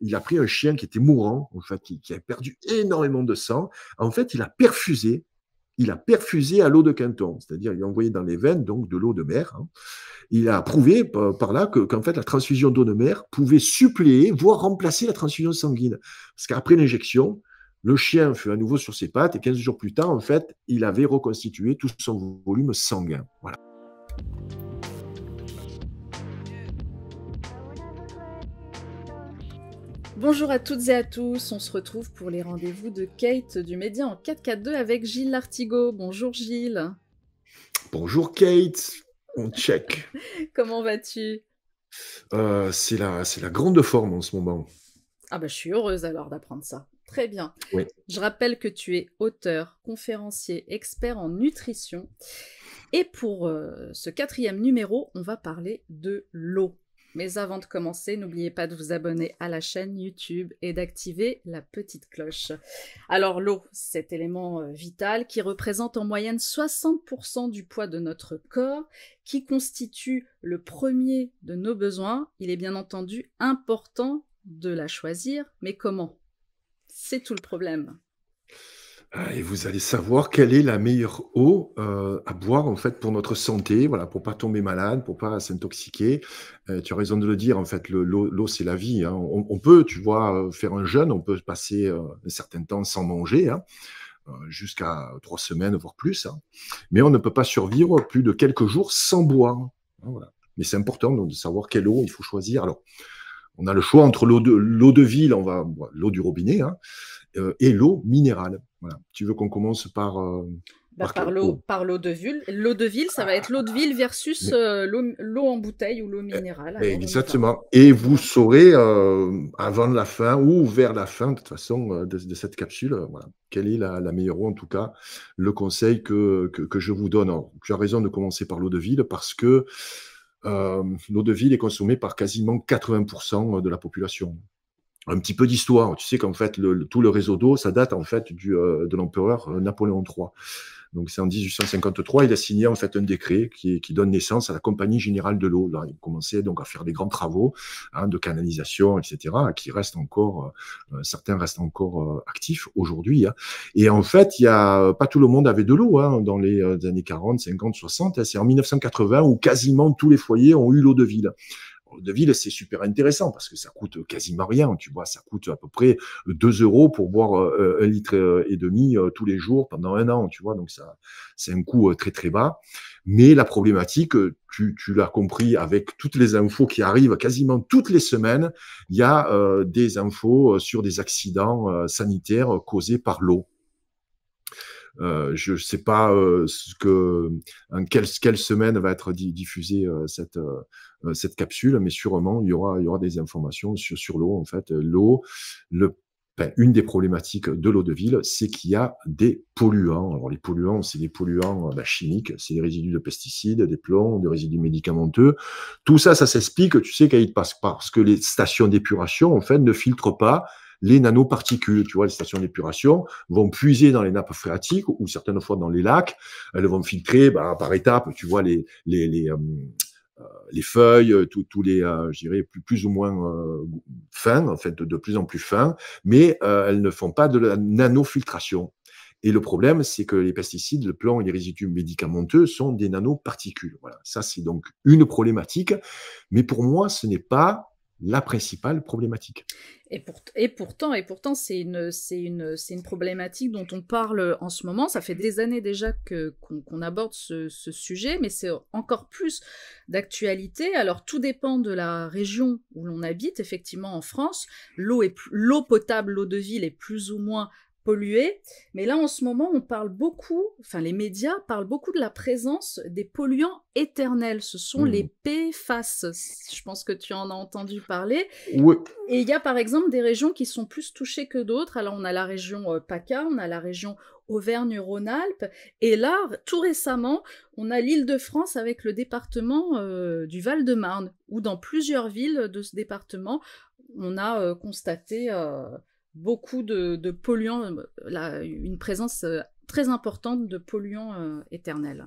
il a pris un chien qui était mourant, en fait, qui avait perdu énormément de sang. En fait, il a perfusé à l'eau de Quinton, c'est-à-dire il a envoyé dans les veines donc de l'eau de mer. Hein. Il a prouvé par là qu'en fait la transfusion d'eau de mer pouvait suppléer, voire remplacer la transfusion sanguine. Parce qu'après l'injection, le chien fut à nouveau sur ses pattes et 15 jours plus tard, en fait, il avait reconstitué tout son volume sanguin. Voilà. Bonjour à toutes et à tous, on se retrouve pour les rendez-vous de Kate du Média en 442 avec Gilles Lartigot. Bonjour Gilles. Bonjour Kate, on check. Comment vas-tu? C'est la grande forme en ce moment. Ah bah je suis heureuse alors d'apprendre ça. Très bien. Oui. Je rappelle que tu es auteur, conférencier, expert en nutrition. Et pour ce 4e numéro, on va parler de l'eau. Mais avant de commencer, n'oubliez pas de vous abonner à la chaîne YouTube et d'activer la petite cloche. Alors l'eau, cet élément vital qui représente en moyenne 60% du poids de notre corps, qui constitue le premier de nos besoins, il est bien entendu important de la choisir, mais comment? C'est tout le problème. Et vous allez savoir quelle est la meilleure eau à boire en fait pour notre santé, voilà, pour pas tomber malade, pour pas s'intoxiquer. Tu as raison de le dire, en fait, l'eau c'est la vie. Hein. On peut, tu vois, faire un jeûne, on peut passer un certain temps sans manger, hein, jusqu'à 3 semaines voire plus, hein. Mais on ne peut pas survivre plus de quelques jours sans boire. Hein, voilà. Mais c'est important donc, de savoir quelle eau il faut choisir. Alors, on a le choix entre l'eau de ville, l'eau du robinet, hein, et l'eau minérale. Voilà. Tu veux qu'on commence par quelle eau? Par l'eau de ville. L'eau de ville, ça va être l'eau de ville versus Mais, l'eau en bouteille ou l'eau minérale. Alors on y va. exactement. Et vous saurez avant la fin ou vers la fin, de toute façon, de cette capsule, voilà, quelle est la meilleure eau, en tout cas, le conseil que je vous donne. Alors, tu as raison de commencer par l'eau de ville parce que l'eau de ville est consommée par quasiment 80% de la population. Un petit peu d'histoire. Tu sais qu'en fait, tout le réseau d'eau, ça date en fait de l'empereur Napoléon III. Donc c'est en 1853, il a signé en fait un décret qui donne naissance à la Compagnie générale de l'eau. Là, il commençait donc à faire des grands travaux, hein, de canalisation, etc., qui restent encore, certains restent encore actifs aujourd'hui. Hein. Et en fait, pas tout le monde avait de l'eau, hein, dans les années 40, 50, 60. Hein. C'est en 1980 où quasiment tous les foyers ont eu l'eau de ville. De ville, c'est super intéressant parce que ça coûte quasiment rien, tu vois, ça coûte à peu près 2 euros pour boire 1,5 litre tous les jours pendant un an, tu vois, donc ça, c'est un coût très très bas. Mais la problématique, tu l'as compris avec toutes les infos qui arrivent quasiment toutes les semaines, il y a des infos sur des accidents sanitaires causés par l'eau. Je ne sais pas en quelle semaine va être diffusée cette capsule, mais sûrement il y aura des informations sur l'eau. En fait, l'eau, une des problématiques de l'eau de ville, c'est qu'il y a des polluants. Alors les polluants, c'est des polluants chimiques, c'est des résidus de pesticides, des plombs, des résidus médicamenteux. Tout ça, ça s'explique, tu sais, parce que les stations d'épuration, en fait, ne filtrent pas les nanoparticules. Tu vois, les stations d'épuration vont puiser dans les nappes phréatiques ou certaines fois dans les lacs. Elles vont filtrer par étapes, tu vois, les feuilles, tous les, je dirais, plus ou moins fins, en fait, de plus en plus fins, mais elles ne font pas de la nanofiltration. Et le problème, c'est que les pesticides, le plomb et les résidus médicamenteux sont des nanoparticules. Voilà, ça c'est donc une problématique, mais pour moi, ce n'est pas la principale problématique. Et pourtant, c'est une problématique dont on parle en ce moment. Ça fait des années déjà qu'on aborde ce sujet, mais c'est encore plus d'actualité. Alors, tout dépend de la région où l'on habite. Effectivement, en France, l'eau potable, l'eau de ville est plus ou moins polluée. Mais là, en ce moment, on parle beaucoup, enfin, les médias parlent beaucoup de la présence des polluants éternels. Ce sont les PFAS. Je pense que tu en as entendu parler. Oui. Et il y a par exemple des régions qui sont plus touchées que d'autres. Alors on a la région PACA, on a la région Auvergne-Rhône-Alpes, et là, tout récemment, on a l'Île-de-France avec le département du Val-de-Marne, où dans plusieurs villes de ce département, on a constaté beaucoup de polluants, une présence très importante de polluants éternels.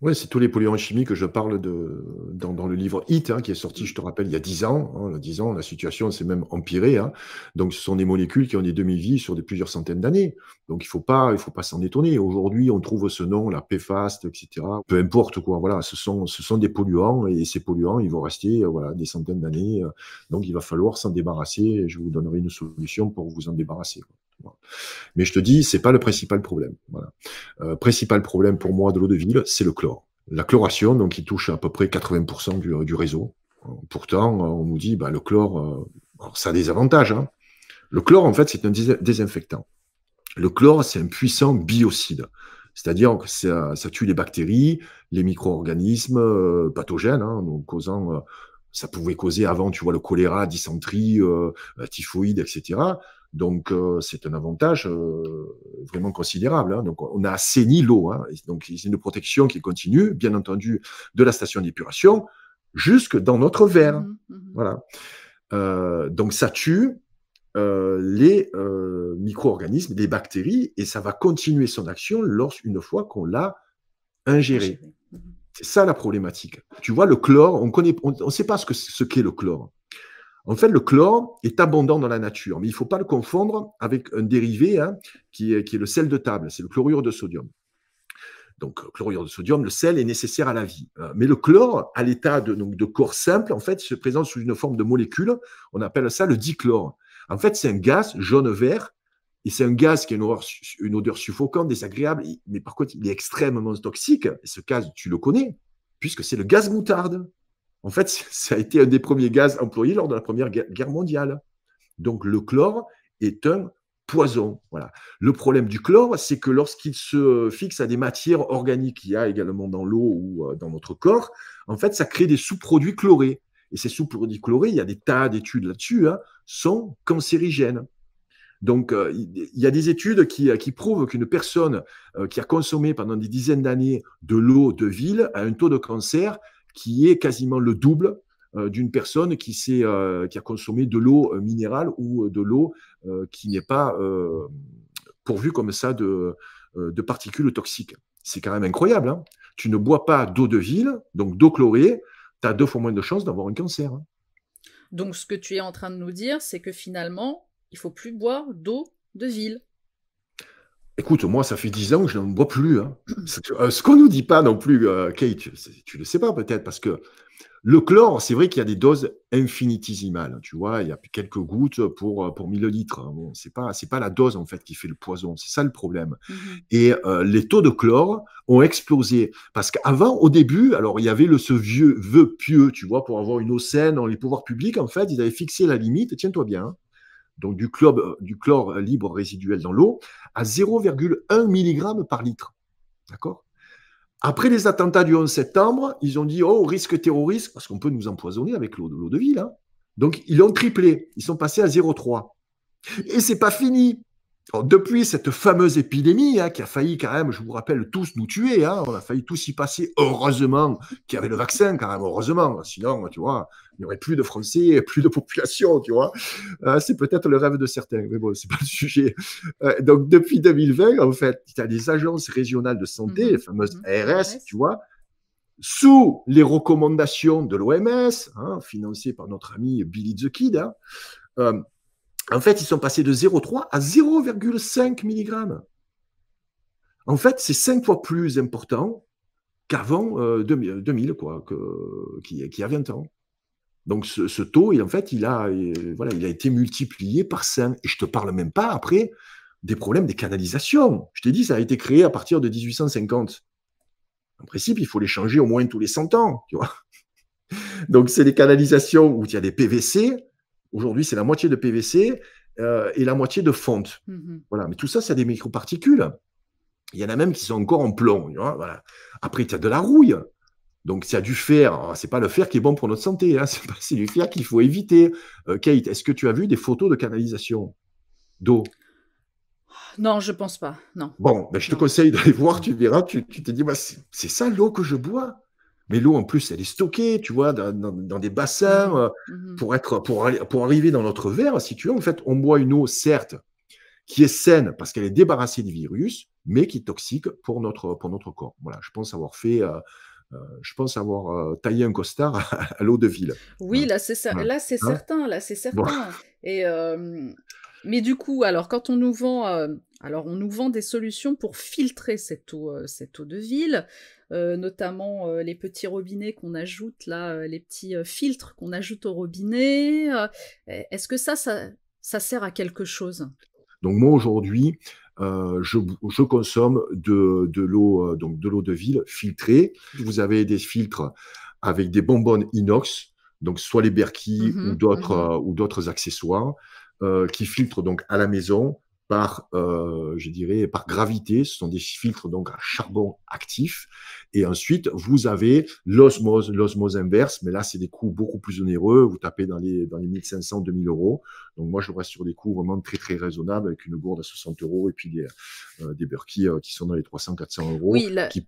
Ouais, c'est tous les polluants chimiques que je parle dans le livre Hit, hein, qui est sorti, Mm. je te rappelle, il y a 10 ans. Hein, il y a 10 ans, la situation s'est même empirée. Hein. Donc, ce sont des molécules qui ont des demi-vies sur plusieurs centaines d'années. Donc, il faut pas s'en étonner. Aujourd'hui, on trouve ce nom, la PFAS, etc. Peu importe quoi. Voilà, ce sont des polluants et ces polluants, ils vont rester voilà, des centaines d'années. Donc, il va falloir s'en débarrasser. Et je vous donnerai une solution pour vous en débarrasser. Quoi. Voilà. Mais je te dis, c'est pas le principal problème. Voilà. Principal problème pour moi de l'eau de ville, c'est le chlore. La chloration, donc, qui touche à peu près 80% du réseau. Pourtant, on nous dit, bah, le chlore, alors, ça a des avantages. Hein. Le chlore, en fait, c'est un désinfectant. Le chlore, c'est un puissant biocide. C'est-à-dire que ça tue les bactéries, les micro-organismes pathogènes, hein, donc ça pouvait causer avant, tu vois, le choléra, dysenterie, la typhoïde, etc. Donc, c'est un avantage vraiment considérable. Hein. Donc, on a assaini l'eau. Hein. Donc, c'est une protection qui continue, bien entendu, de la station d'épuration jusque dans notre verre. Voilà. Donc, ça tue les micro-organismes, les bactéries, et ça va continuer son action une fois qu'on l'a ingéré. C'est ça la problématique. Tu vois, le chlore, on sait pas ce qu'est le chlore. En fait, le chlore est abondant dans la nature, mais il ne faut pas le confondre avec un dérivé hein, qui est le sel de table, c'est le chlorure de sodium. Donc, chlorure de sodium, le sel est nécessaire à la vie. Mais le chlore, à l'état de corps simple, en fait, se présente sous une forme de molécule. On appelle ça le dichlore. En fait, c'est un gaz jaune-vert, et c'est un gaz qui a une odeur suffocante, désagréable, mais par contre, il est extrêmement toxique. Et ce gaz, tu le connais, puisque c'est le gaz moutarde. En fait, ça a été un des premiers gaz employés lors de la Première Guerre mondiale. Donc, le chlore est un poison. Voilà. Le problème du chlore, c'est que lorsqu'il se fixe à des matières organiques qu'il y a également dans l'eau ou dans notre corps, en fait, ça crée des sous-produits chlorés. Et ces sous-produits chlorés, il y a des tas d'études là-dessus, hein, sont cancérigènes. Donc, il y a des études qui prouvent qu'une personne qui a consommé pendant des dizaines d'années de l'eau de ville a un taux de cancer qui est quasiment le double d'une personne qui a consommé de l'eau minérale ou de l'eau qui n'est pas pourvue comme ça de particules toxiques. C'est quand même incroyable. Hein. Tu ne bois pas d'eau de ville, donc d'eau chlorée, tu as 2 fois moins de chances d'avoir un cancer. Hein. Donc, ce que tu es en train de nous dire, c'est que finalement, il ne faut plus boire d'eau de ville. Écoute, moi, ça fait 10 ans que je n'en bois plus. Hein. Ce qu'on ne nous dit pas non plus, Kate, tu ne le sais pas peut-être, parce que le chlore, c'est vrai qu'il y a des doses infinitésimales. Tu vois, il y a quelques gouttes pour 1000 litres. Bon, c'est pas la dose, en fait, qui fait le poison. C'est ça le problème. Et les taux de chlore ont explosé. Parce qu'avant, au début, alors, il y avait ce vieux vœu pieux, tu vois, pour avoir une eau saine. Les pouvoirs publics, en fait, ils avaient fixé la limite, tiens-toi bien, hein, donc du chlore libre résiduel dans l'eau, à 0,1 mg par litre. D'accord ? Après les attentats du 11 septembre, ils ont dit, oh, risque terroriste, parce qu'on peut nous empoisonner avec l'eau de ville. Hein. Donc, ils l'ont triplé. Ils sont passés à 0,3. Et c'est pas fini. Alors, depuis cette fameuse épidémie hein, qui a failli quand même, je vous rappelle, tous nous tuer, hein, on a failli tous y passer, heureusement qu'il y avait le vaccin quand même, heureusement, sinon, tu vois, il n'y aurait plus de Français, plus de population, tu vois. C'est peut-être le rêve de certains, mais bon, c'est pas le sujet. Donc, depuis 2020, en fait, il y a des agences régionales de santé, les fameuses ARS, tu vois, sous les recommandations de l'OMS, hein, financées par notre ami Billy the Kid, hein, en fait, ils sont passés de 0,3 à 0,5 mg. En fait, c'est 5 fois plus important qu'avant 2000, quoi, qu'il y a 20 ans. Donc, ce taux, en fait, il a été multiplié par 5. Et je ne te parle même pas, après, des problèmes des canalisations. Je t'ai dit, ça a été créé à partir de 1850. En principe, il faut les changer au moins tous les 100 ans, tu vois. Donc, c'est des canalisations où il y a des PVC. Aujourd'hui, c'est la moitié de PVC et la moitié de fonte. Voilà. Mais tout ça, c'est des microparticules. Il y en a même qui sont encore en plomb. Tu vois, voilà. Après, tu as de la rouille. Donc, il y a du fer. Ce n'est pas le fer qui est bon pour notre santé. Hein. C'est du fer qu'il faut éviter. Kate, est-ce que tu as vu des photos de canalisation d'eau? Non, je ne pense pas. Non. Bon, ben, je te conseille d'aller voir. Tu verras. Tu te dis, bah, c'est ça l'eau que je bois. Mais l'eau, en plus, elle est stockée, tu vois, dans des bassins pour arriver dans notre verre, si tu veux. En fait, on boit une eau, certes, qui est saine parce qu'elle est débarrassée des virus, mais qui est toxique pour notre corps. Voilà, je pense avoir taillé un costard à l'eau de ville. Oui, Voilà. là, c'est ça. Voilà. Là, c'est Hein. certain. Là, c'est Bon. certain. Et mais du coup, alors, quand on nous vend, alors, on nous vend des solutions pour filtrer cette eau de ville, notamment les petits robinets qu'on ajoute là, les petits filtres qu'on ajoute au robinet. Est-ce que ça sert à quelque chose? Donc moi aujourd'hui, je consomme de l'eau donc de l'eau de ville filtrée. Vous avez des filtres avec des bonbonnes inox, donc soit les Berkey Mhm, mhm. ou d'autres accessoires qui filtrent donc à la maison par je dirais par gravité. Ce sont des filtres donc à charbon actif. Et ensuite vous avez l'osmose inverse, mais là c'est des coûts beaucoup plus onéreux. Vous tapez dans les 1500 2000 euros. Donc moi, je reste sur des coûts vraiment très, très raisonnables avec une gourde à 60 euros et puis des Berkey qui sont dans les 300, 400 euros Oui, là, qui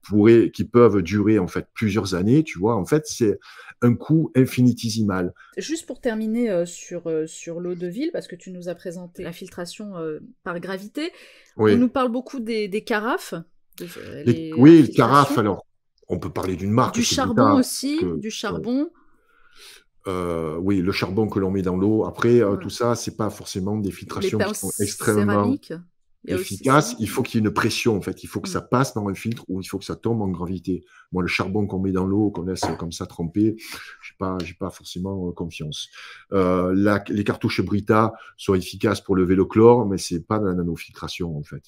peuvent durer en fait plusieurs années. Tu vois, en fait, c'est un coût infinitésimal. juste pour terminer sur l'eau de ville, parce que tu nous as présenté la filtration par gravité, on nous Oui, parle beaucoup des carafes, la oui, le carafe, filtration, alors, on peut parler d'une marque, du c'est charbon Brita, parce aussi, que du charbon. oui, le charbon que l'on met dans l'eau. Après, Ouais. tout ça, c'est pas forcément des Les filtrations qui pinces sont extrêmement céramiques, il y a aussi efficace, ça. il faut qu'il y ait une pression, en fait. Il faut que Mm. ça passe dans un filtre ou il faut que ça tombe en gravité. Moi, le charbon qu'on met dans l'eau, qu'on laisse comme ça tremper, j'ai pas forcément confiance. Les cartouches Brita sont efficaces pour lever le chlore, mais c'est pas de la nanofiltration, en fait.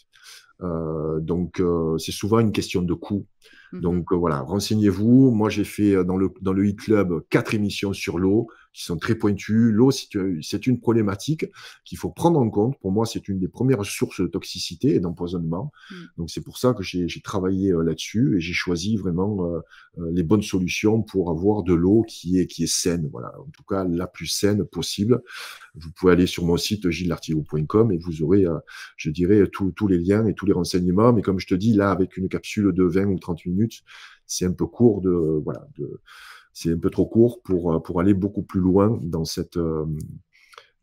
C'est souvent une question de coût. Mhm. Donc voilà, renseignez-vous. Moi, j'ai fait dans le Heat Club 4 émissions sur l'eau qui sont très pointues. L'eau, c'est une problématique qu'il faut prendre en compte. Pour moi, c'est une des premières sources de toxicité et d'empoisonnement. Mm. Donc c'est pour ça que j'ai travaillé là-dessus et j'ai choisi vraiment les bonnes solutions pour avoir de l'eau qui est saine. Voilà, en tout cas la plus saine possible. Vous pouvez aller sur mon site gillartigot.com et vous aurez, je dirais, tous les liens et tous les renseignements. Mais comme je te dis, là, avec une capsule de 20 ou 30 minutes, c'est un peu court c'est un peu trop court pour aller beaucoup plus loin dans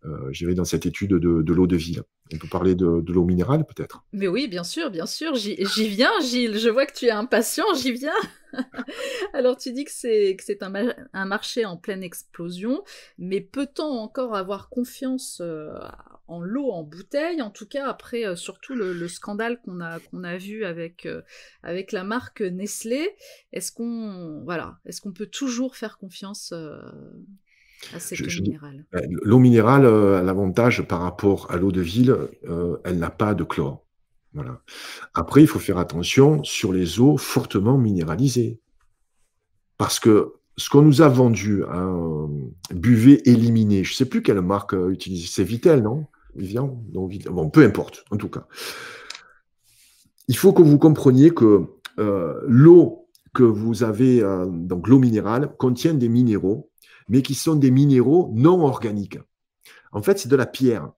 dans cette étude de l'eau de ville. On peut parler de l'eau minérale, peut-être. Mais oui, bien sûr, j'y viens, Gilles. Je vois que tu es impatient, j'y viens. Alors tu dis que c'est un marché en pleine explosion, mais peut-on encore avoir confiance en l'eau en bouteille? En tout cas, après surtout le scandale qu'on a vu avec la marque Nestlé, est-ce qu'on peut toujours faire confiance à cette eau Je minérale? L'eau minérale a l'avantage par rapport à l'eau de ville, elle n'a pas de chlore. Voilà. Après, il faut faire attention sur les eaux fortement minéralisées. Parce que ce qu'on nous a vendu, hein, buvez, éliminez, je ne sais plus quelle marque utilise, c'est Vitel, non? Vivian? Non, Vitel. Bon, peu importe, en tout cas. Il faut que vous compreniez que l'eau que vous avez, donc l'eau minérale, contient des minéraux, mais qui sont des minéraux non organiques. En fait, c'est de la pierre.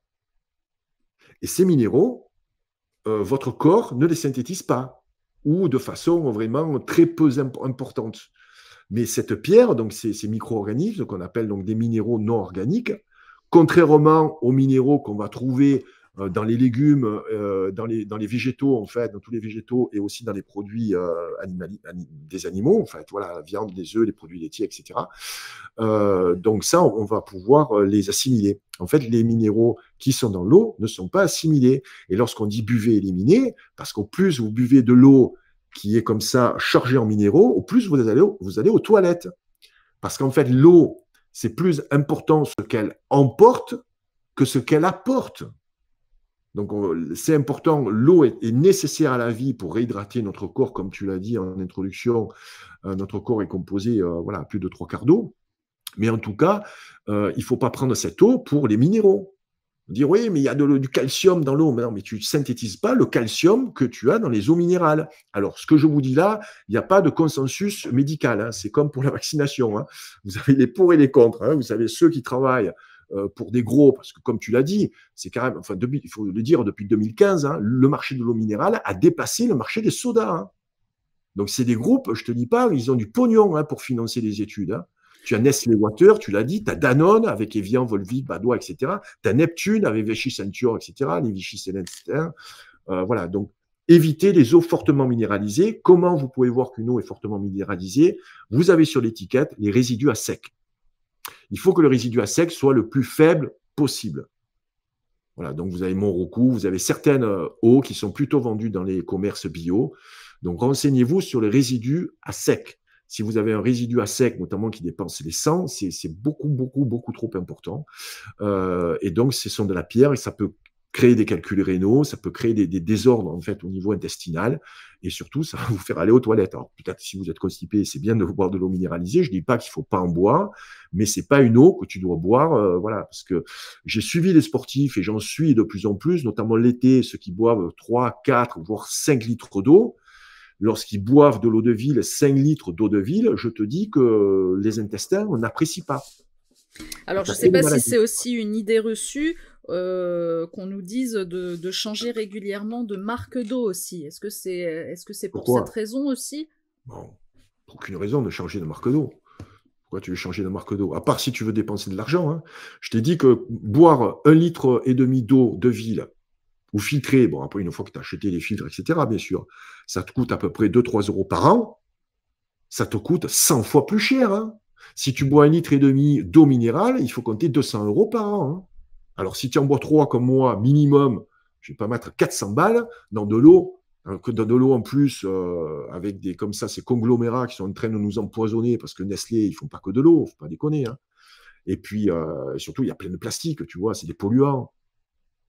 Et ces minéraux, votre corps ne les synthétise pas, ou de façon vraiment très peu importante. Mais cette pierre, donc ces micro-organismes qu'on appelle donc des minéraux non organiques, contrairement aux minéraux qu'on va trouver dans les légumes, dans les végétaux, en fait, dans tous les végétaux et aussi dans les produits des animaux, en fait, voilà, la viande, les œufs, les produits laitiers, etc. Donc ça, on va pouvoir les assimiler. En fait, les minéraux qui sont dans l'eau ne sont pas assimilés. Et lorsqu'on dit buvez, éliminez, parce qu'au plus vous buvez de l'eau qui est comme ça chargée en minéraux, au plus vous allez aux toilettes. Parce qu'en fait, l'eau, c'est plus important ce qu'elle emporte que ce qu'elle apporte. Donc, c'est important. L'eau est nécessaire à la vie pour réhydrater notre corps, comme tu l'as dit en introduction. Notre corps est composé voilà, à plus de 3/4 d'eau. Mais en tout cas, il ne faut pas prendre cette eau pour les minéraux. Dire oui, mais il y a du calcium dans l'eau. Mais non, mais tu ne synthétises pas le calcium que tu as dans les eaux minérales. Alors, ce que je vous dis là, il n'y a pas de consensus médical. Hein. C'est comme pour la vaccination. Hein. Vous avez les pour et les contre. Hein. Vous avez ceux qui travaillent pour des gros, parce que comme tu l'as dit, c'est quand même, enfin, il faut le dire, depuis 2015, hein, le marché de l'eau minérale a dépassé le marché des sodas. Hein. Donc, c'est des groupes, je ne te dis pas, ils ont du pognon hein, pour financer les études. Hein. Tu as Nestlé Water, tu l'as dit, tu as Danone avec Evian, Volvic, Badois, etc. Tu as Neptune avec Vichy Ceinture, etc. Les Vichy Célène, etc. Voilà, donc évitez les eaux fortement minéralisées. Comment vous pouvez voir qu'une eau est fortement minéralisée? Vous avez sur l'étiquette les résidus à sec. Il faut que le résidu à sec soit le plus faible possible. Voilà, donc vous avez Monroku, vous avez certaines eaux qui sont plutôt vendues dans les commerces bio. Donc renseignez-vous sur les résidus à sec. Si vous avez un résidu à sec, notamment qui dépense les sangs, c'est beaucoup, beaucoup, beaucoup trop important. Et donc, ce sont de la pierre et ça peut créer des calculs rénaux, ça peut créer des désordres en fait au niveau intestinal et surtout ça va vous faire aller aux toilettes. Alors peut-être si vous êtes constipé, c'est bien de boire de l'eau minéralisée. Je dis pas qu'il faut pas en boire, mais c'est pas une eau que tu dois boire, voilà, parce que j'ai suivi les sportifs et j'en suis de plus en plus, notamment l'été, ceux qui boivent 3, 4, voire 5 litres d'eau. Lorsqu'ils boivent de l'eau de ville, 5 litres d'eau de ville, je te dis que les intestins, on n'apprécie pas. Alors, je ne sais pas si c'est aussi une idée reçue qu'on nous dise de changer régulièrement de marque d'eau aussi. Est-ce que c'est pour cette raison aussi? Bon, aucune raison de changer de marque d'eau. Pourquoi tu veux changer de marque d'eau? À part si tu veux dépenser de l'argent. Hein. Je t'ai dit que boire 1,5 litre d'eau de ville ou filtré, bon, après, une fois que tu as acheté les filtres, etc., bien sûr, ça te coûte à peu près 2-3 euros par an. Ça te coûte 100 fois plus cher. Hein. Si tu bois 1,5 litre d'eau minérale, il faut compter 200 euros par an. Hein. Alors, si tu en bois 3 comme moi, minimum, je ne vais pas mettre 400 balles dans de l'eau, que dans de l'eau en plus, avec des comme ça, ces conglomérats qui sont en train de nous empoisonner, parce que Nestlé, ils ne font pas que de l'eau, il ne faut pas déconner. Hein. Et puis, surtout, il y a plein de plastique, tu vois, c'est des polluants.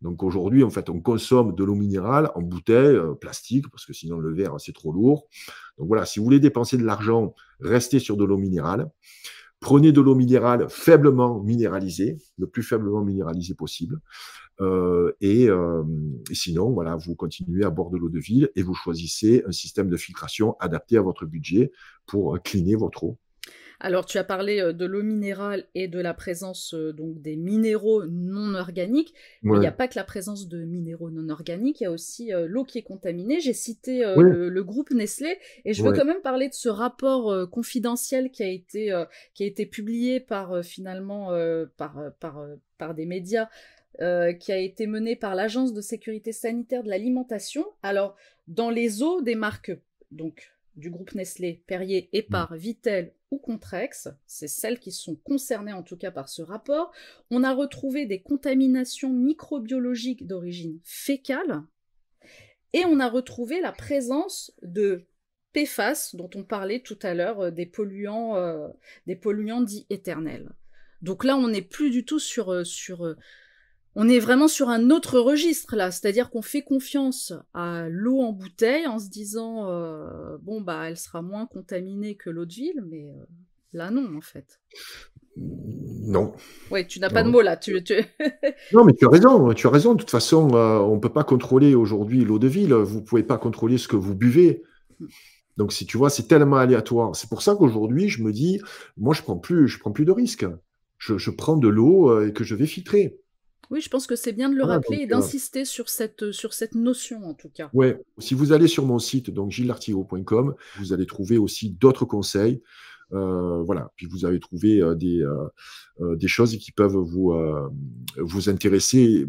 Donc aujourd'hui, en fait, on consomme de l'eau minérale en bouteille, plastique, parce que sinon le verre, c'est trop lourd. Donc voilà, si vous voulez dépenser de l'argent, restez sur de l'eau minérale. Prenez de l'eau minérale faiblement minéralisée, le plus faiblement minéralisée possible. Et sinon, voilà, vous continuez à boire de l'eau de ville et vous choisissez un système de filtration adapté à votre budget pour cleaner votre eau. Alors, tu as parlé de l'eau minérale et de la présence donc des minéraux non organiques, mais il n'y a pas que la présence de minéraux non organiques, il y a aussi l'eau qui est contaminée. J'ai cité le groupe Nestlé et je veux quand même parler de ce rapport confidentiel qui a été publié par finalement par des médias. Qui a été mené par l'Agence de sécurité sanitaire de l'alimentation. Alors, dans les eaux des marques donc du groupe Nestlé, Perrier, Épar, Vittel ou Contrex, c'est celles qui sont concernées en tout cas par ce rapport, on a retrouvé des contaminations microbiologiques d'origine fécale et on a retrouvé la présence de PFAS dont on parlait tout à l'heure, des polluants dits éternels. Donc là, on n'est plus du tout on est vraiment sur un autre registre là, c'est-à-dire qu'on fait confiance à l'eau en bouteille en se disant bon bah elle sera moins contaminée que l'eau de ville, mais là non en fait. Non. Ouais, tu n'as pas de mots là. Non, mais tu as raison. Tu as raison. De toute façon, on ne peut pas contrôler aujourd'hui l'eau de ville. Vous ne pouvez pas contrôler ce que vous buvez. Donc, si tu vois, c'est tellement aléatoire. C'est pour ça qu'aujourd'hui, je me dis, moi, je prends plus de risques. Je prends de l'eau et que je vais filtrer. Oui, je pense que c'est bien de le rappeler et d'insister sur cette notion, en tout cas. Ouais. Si vous allez sur mon site, donc gillartigot.com, vous allez trouver aussi d'autres conseils. Voilà. Puis vous avez trouvé des choses qui peuvent vous intéresser.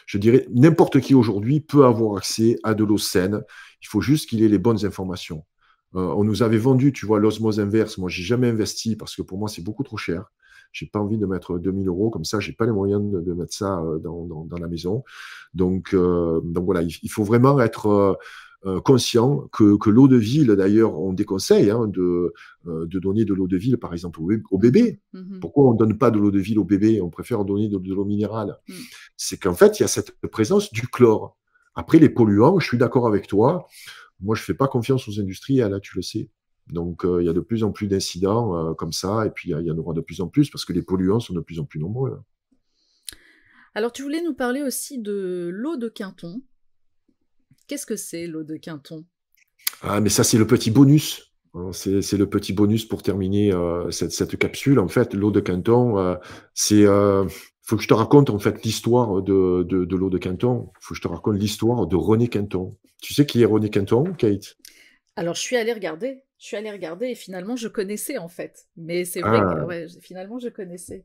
Je dirais, n'importe qui aujourd'hui peut avoir accès à de l'eau saine. Il faut juste qu'il ait les bonnes informations. On nous avait vendu, tu vois, l'osmose inverse. Moi, j'ai jamais investi parce que pour moi, c'est beaucoup trop cher. J'ai pas envie de mettre 2000 euros comme ça. J'ai pas les moyens de mettre ça dans la maison. Donc voilà, il faut vraiment être conscient que l'eau de ville, d'ailleurs, on déconseille de donner de l'eau de ville, par exemple, au bébé. Pourquoi on ne donne pas de l'eau de ville au bébé? On préfère donner de l'eau minérale. C'est qu'en fait, il y a cette présence du chlore. Après, les polluants, je suis d'accord avec toi. Moi, je ne fais pas confiance aux industriels, là, tu le sais. Donc, il y a de plus en plus d'incidents comme ça, et puis il y en aura de plus en plus parce que les polluants sont de plus en plus nombreux. Alors, tu voulais nous parler aussi de l'eau de Quinton. Qu'est-ce que c'est l'eau de Quinton? Ah, mais ça, c'est le petit bonus. C'est le petit bonus pour terminer cette capsule. En fait, l'eau de Quinton, c'est... faut que je te raconte en fait l'histoire de l'eau de Quinton. Faut que je te raconte l'histoire de René Quinton. Tu sais qui est René Quinton, Kate? Alors, je suis allée regarder et finalement, je connaissais en fait. Mais c'est vrai que, Ah, ouais, finalement, je connaissais.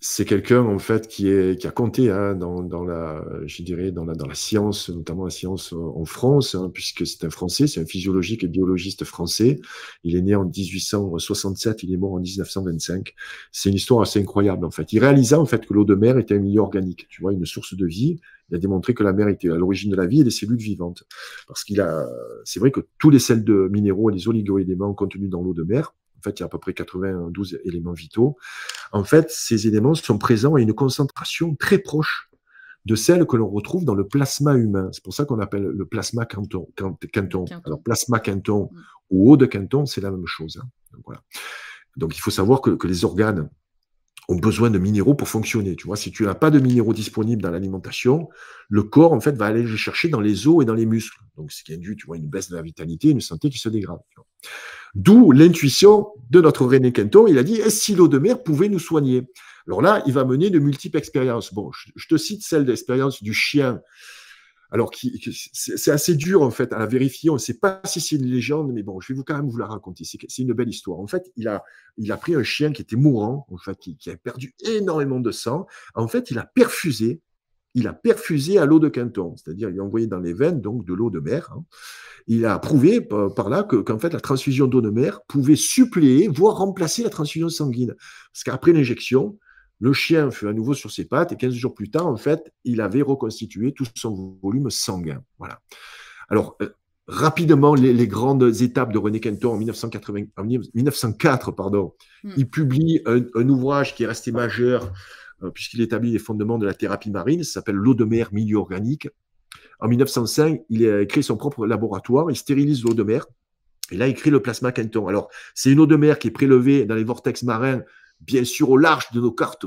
c'est quelqu'un en fait qui a compté hein, dans la, je dirais dans la science, notamment la science en France, hein, puisque c'est un Français, c'est un physiologique et biologiste français. Il est né en 1867, il est mort en 1925. C'est une histoire assez incroyable en fait. Il réalisa en fait que l'eau de mer était un milieu organique, tu vois, une source de vie. Il a démontré que la mer était à l'origine de la vie et des cellules vivantes, parce qu'il a, c'est vrai que tous les sels de minéraux et les oligo-éléments contenus dans l'eau de mer, en fait, il y a à peu près 92 éléments vitaux. En fait, ces éléments sont présents à une concentration très proche de celle que l'on retrouve dans le plasma humain. C'est pour ça qu'on appelle le plasma Quinton. Alors, Quinton. plasma Quinton Mm. ou eau de Quinton, c'est la même chose. Hein. Donc, voilà. Donc, il faut savoir que les organes ont besoin de minéraux pour fonctionner. Tu vois, si tu n'as pas de minéraux disponibles dans l'alimentation, le corps, en fait, va aller les chercher dans les os et dans les muscles. Donc, ce qui induit, tu vois, une baisse de la vitalité, une santé qui se dégrade. D'où l'intuition de notre René Quinton. Il a dit, est-ce si l'eau de mer pouvait nous soigner? Alors là, il va mener de multiples expériences. Bon, je te cite celle de l'expérience du chien. Alors, c'est assez dur, en fait, à la vérifier. On ne sait pas si c'est une légende, mais bon, je vais quand même vous la raconter. C'est une belle histoire. En fait, il a pris un chien qui était mourant, en fait, qui a perdu énormément de sang. En fait, il a perfusé à l'eau de Quinton, c'est-à-dire il a envoyé dans les veines donc de l'eau de mer. Hein. Il a prouvé par là qu'en fait la transfusion d'eau de mer pouvait suppléer, voire remplacer la transfusion sanguine. Parce qu'après l'injection, le chien fut à nouveau sur ses pattes et 15 jours plus tard, en fait, il avait reconstitué tout son volume sanguin. Voilà. Alors, rapidement, les grandes étapes de René Quinton en 1904, pardon, Mm. il publie un ouvrage qui est resté majeur puisqu'il établit les fondements de la thérapie marine, ça s'appelle l'eau de mer, milieu organique. En 1905, il a créé son propre laboratoire, il stérilise l'eau de mer, et là, il crée le plasma Quinton. Alors, c'est une eau de mer qui est prélevée dans les vortex marins, bien sûr au large de nos côtes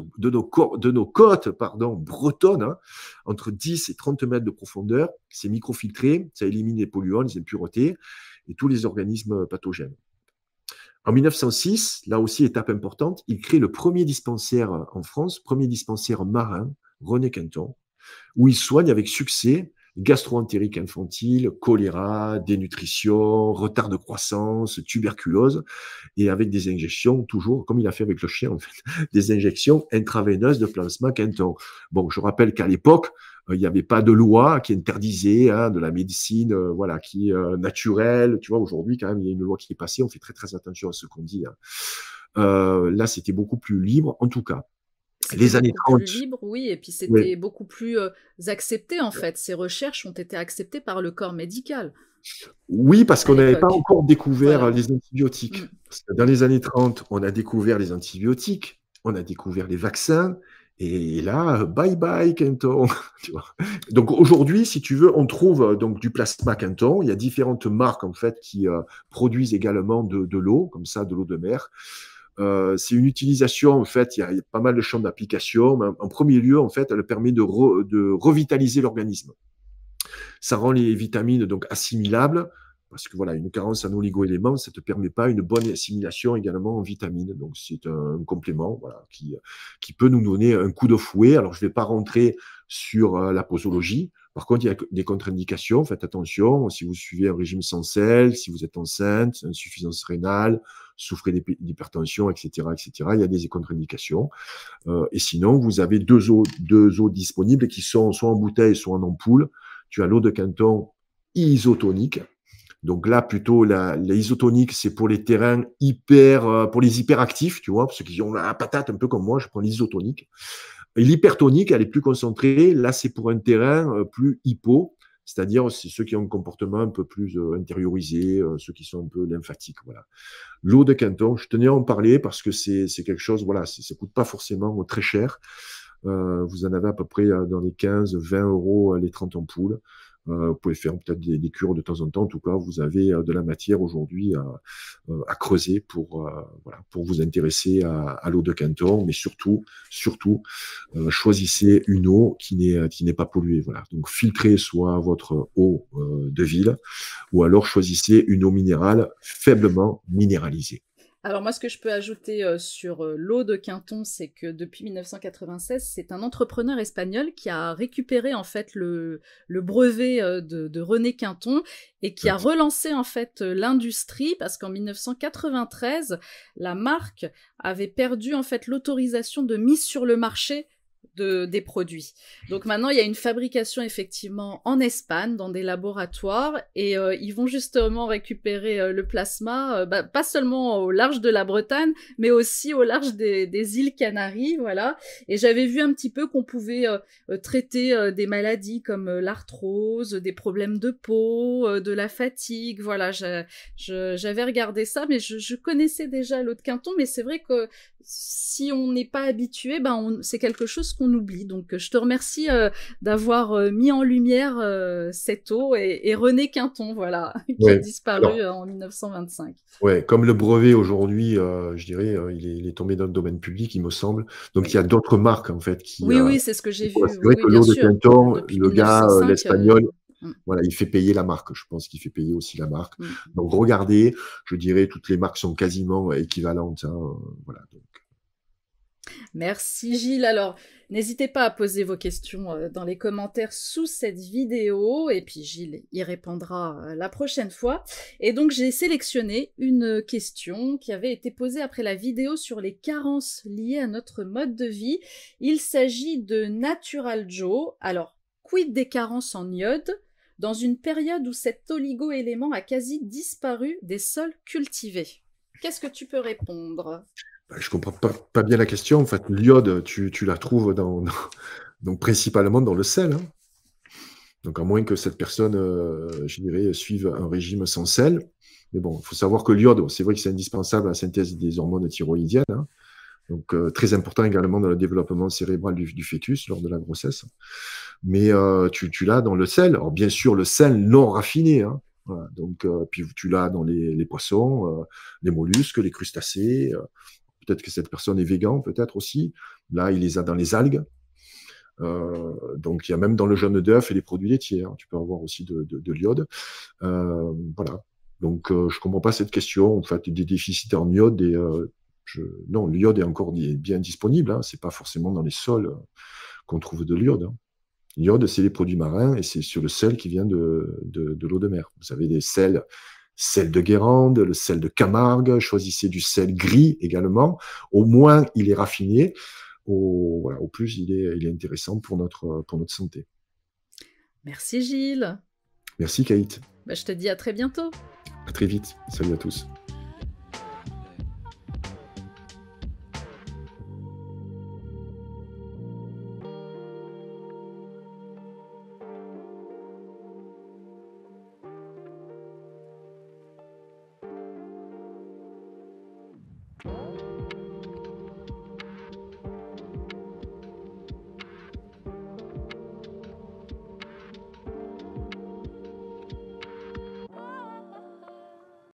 bretonnes, hein, entre 10 et 30 mètres de profondeur. C'est microfiltré, ça élimine les polluants, les impuretés et tous les organismes pathogènes. En 1906, là aussi, étape importante, il crée le premier dispensaire en France, premier dispensaire marin, René Quinton, où il soigne avec succès gastro-entérite infantile, choléra, dénutrition, retard de croissance, tuberculose, et avec des injections, toujours, comme il a fait avec le chien, en fait, des injections intraveineuses de plasma Quinton. Bon, je rappelle qu'à l'époque, il n'y avait pas de loi qui interdisait hein, de la médecine voilà, qui est naturelle. Tu vois, aujourd'hui, quand même, il y a une loi qui est passée. On fait très, très attention à ce qu'on dit. Hein. Là, c'était beaucoup plus libre. En tout cas, C'était les années beaucoup 30, plus libre, oui, et puis oui, c'était beaucoup plus accepté en fait. Ces recherches ont été acceptées par le corps médical oui, parce à qu'on n'avait pas l'époque. encore découvert Voilà. les antibiotiques. Mm. Parce que dans les années 30, on a découvert les antibiotiques, on a découvert les vaccins, et là, bye bye, Quinton. Tu vois. Donc aujourd'hui, si tu veux, on trouve donc du plasma Quinton. Il y a différentes marques en fait qui produisent également de l'eau, comme ça, de l'eau de mer. C'est une utilisation, en fait, il y a pas mal de champs d'application. En premier lieu, en fait, elle permet de revitaliser l'organisme. Ça rend les vitamines donc assimilables, parce que voilà, une carence en oligo-éléments, ça ne te permet pas une bonne assimilation également en vitamines. Donc c'est un complément voilà, qui peut nous donner un coup de fouet. Alors je ne vais pas rentrer sur la posologie. Par contre, il y a des contre-indications. Faites attention, si vous suivez un régime sans sel, si vous êtes enceinte, insuffisance rénale, souffrez d'hypertension, etc., etc., il y a des contre-indications. Et sinon, vous avez deux eaux disponibles qui sont soit en bouteille, soit en ampoule. Tu as l'eau de Quinton isotonique. Donc là, plutôt, la isotonique, c'est pour les terrains pour les hyperactifs, tu vois, pour ceux qui ont la patate un peu comme moi, je prends l'isotonique. Et l'hypertonique, elle est plus concentrée. Là, c'est pour un terrain plus hypo, c'est-à-dire c'est ceux qui ont un comportement un peu plus intériorisé, ceux qui sont un peu lymphatiques. Voilà. L'eau de Quinton, je tenais à en parler parce que c'est quelque chose, voilà, ça ne coûte pas forcément très cher. Vous en avez à peu près dans les 15-20 euros les 30 ampoules. Vous pouvez faire peut-être des cures de temps en temps. En tout cas, vous avez de la matière aujourd'hui à creuser voilà, pour vous intéresser à l'eau de Quinton. Mais surtout, choisissez une eau qui n'est pas polluée. Voilà. Donc, filtrez soit votre eau de ville ou alors choisissez une eau minérale faiblement minéralisée. Alors moi, ce que je peux ajouter sur l'eau de Quinton, c'est que depuis 1996, c'est un entrepreneur espagnol qui a récupéré en fait le brevet de René Quinton et qui a Ok. relancé en fait l'industrie parce qu'en 1993, la marque avait perdu en fait l'autorisation de mise sur le marché des produits. Donc maintenant, il y a une fabrication effectivement en Espagne, dans des laboratoires, et ils vont justement récupérer le plasma, pas seulement au large de la Bretagne, mais aussi au large des îles Canaries, voilà. Et j'avais vu un petit peu qu'on pouvait traiter des maladies comme l'arthrose, des problèmes de peau, de la fatigue, voilà. J'avais regardé ça, mais je connaissais déjà l'eau de Quinton, mais c'est vrai que si on n'est pas habitué, c'est quelque chose qu'on oublie. Donc, je te remercie d'avoir mis en lumière cette eau et René Quinton, voilà, qui a Ouais. disparu Alors, en 1925. ouais, comme le brevet aujourd'hui, je dirais, il est tombé dans le domaine public, il me semble. Donc il y Oui. a d'autres marques en fait qui. Oui, oui, c'est ce que j'ai Voilà, vu. c'est Oui, vrai oui, que bien l'eau de sûr. Quinton, Depuis le gars, 1905. l'espagnol, Mm, voilà, il fait payer la marque. Je pense qu'il fait payer aussi la marque. mm. Donc regardez, je dirais, toutes les marques sont quasiment équivalentes, hein, voilà. Donc, Merci Gilles. Alors, n'hésitez pas à poser vos questions dans les commentaires sous cette vidéo et puis Gilles y répondra la prochaine fois. Et donc, j'ai sélectionné une question qui avait été posée après la vidéo sur les carences liées à notre mode de vie. Il s'agit de Natural Joe. Alors, quid des carences en iode dans une période où cet oligo-élément a quasi disparu des sols cultivés? Qu'est-ce que tu peux répondre? je comprends pas bien la question. En fait, l'iode, tu la trouves donc principalement dans le sel, hein. Donc à moins que cette personne, je dirais, suive un régime sans sel. Mais bon, il faut savoir que l'iode, c'est vrai que c'est indispensable à la synthèse des hormones thyroïdiennes, hein. Donc très important également dans le développement cérébral du fœtus lors de la grossesse. Mais tu l'as dans le sel. Alors bien sûr, le sel non raffiné, hein. Voilà. Donc puis tu l'as dans les poissons, les mollusques, les crustacés. Peut-être que cette personne est végan, peut-être aussi. Là, il les a dans les algues. Donc, il y a même dans le jaune d'œuf et les produits laitiers, hein, tu peux avoir aussi de l'iode. Voilà. Donc, je ne comprends pas cette question. En fait, des déficits en iode. Non, l'iode est encore bien disponible, hein. Ce n'est pas forcément dans les sols qu'on trouve de l'iode, hein. L'iode, c'est les produits marins et c'est sur le sel qui vient de l'eau de mer. Vous avez des sel de Guérande, le sel de Camargue, choisissez du sel gris également. Au moins, il est raffiné. Voilà, au plus, il est intéressant pour notre santé. Merci Gilles. Merci, Kate. Je te dis à très bientôt. À très vite. Salut à tous.